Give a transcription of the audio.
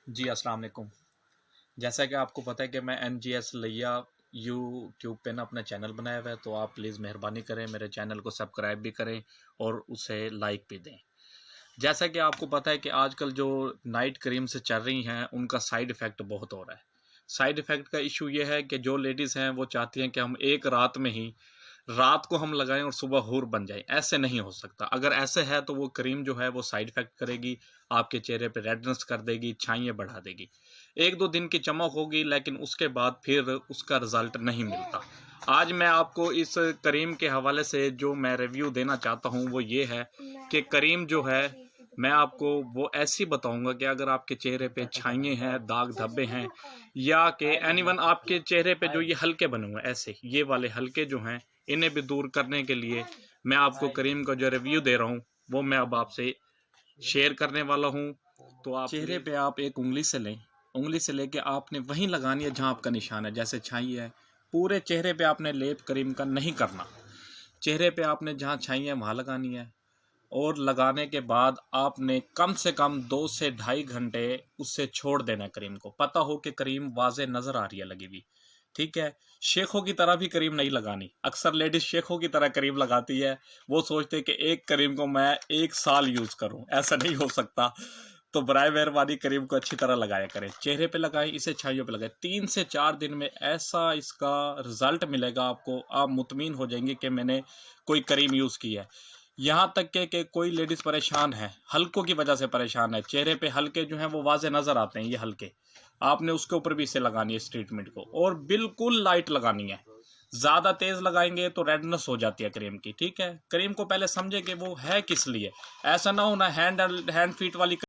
जी अस्सलाम वालेकुम। जैसा कि आपको पता है कि मैं NGS लिया यूट्यूब पे ना अपना चैनल बनाया हुआ है, तो आप प्लीज़ मेहरबानी करें मेरे चैनल को सब्सक्राइब भी करें और उसे लाइक भी दें। जैसा कि आपको पता है कि आजकल जो नाइट क्रीम से चल रही हैं उनका साइड इफ़ेक्ट बहुत हो रहा है। साइड इफ़ेक्ट का इशू ये है कि जो लेडीज़ हैं वो चाहती हैं कि हम एक रात में ही रात को हम लगाएं और सुबह हूर बन जाए। ऐसे नहीं हो सकता। अगर ऐसे है तो वो क्रीम जो है वो साइड इफ़ेक्ट करेगी, आपके चेहरे पे रेडनेस कर देगी, छाइयाँ बढ़ा देगी। 1-2 दिन की चमक होगी लेकिन उसके बाद फिर उसका रिज़ल्ट नहीं मिलता। आज मैं आपको इस क्रीम के हवाले से जो मैं रिव्यू देना चाहता हूँ वो ये है कि क्रीम जो है मैं आपको वो ऐसी बताऊंगा कि अगर आपके चेहरे पे छाइयाँ हैं, दाग धब्बे हैं या कि एनीवन आपके चेहरे पे जो ये हल्के बने हुए हैं ऐसे ये वाले हल्के जो हैं इन्हें भी दूर करने के लिए मैं आपको करीम का जो रिव्यू दे रहा हूँ वो मैं अब आपसे शेयर करने वाला हूँ। तो आप चेहरे पे आप एक उंगली से लें, उंगली से लेके आपने वहीं लगानी है जहाँ आपका निशान है। जैसे छाई है पूरे चेहरे पे आपने लेप करीम का नहीं करना, चेहरे पे आपने जहाँ छाई है वहाँ लगानी है। और लगाने के बाद आपने कम से कम 2 से ढाई घंटे उससे छोड़ देना है क्रीम को। पता हो कि क्रीम वाज़े नज़र आ रही है लगी हुई, ठीक है। शेखों की तरह भी क्रीम नहीं लगानी। अक्सर लेडीज शेखों की तरह क्रीम लगाती है। वो सोचते हैं कि एक क्रीम को मैं 1 साल यूज़ करूं, ऐसा नहीं हो सकता। तो बराए मेहरबानी क्रीम को अच्छी तरह लगाया करें। चेहरे पे लगाएं, इसे छाइयों पे लगाएं। 3 से 4 दिन में ऐसा इसका रिजल्ट मिलेगा आपको, आप मुतमिन हो जाएंगे कि मैंने कोई क्रीम यूज़ की है। यहाँ तक के कोई लेडीज़ परेशान है, हल्कों की वजह से परेशान है, चेहरे पे हल्के जो हैं वो वाज़े नज़र आते हैं, ये हल्के आपने उसके ऊपर भी इसे लगानी है इस ट्रीटमेंट को। और बिल्कुल लाइट लगानी है। ज़्यादा तेज़ लगाएंगे तो रेडनेस हो जाती है क्रीम की, ठीक है। क्रीम को पहले समझे कि वो है किस लिए। ऐसा ना हो ना हैंड फीट वाली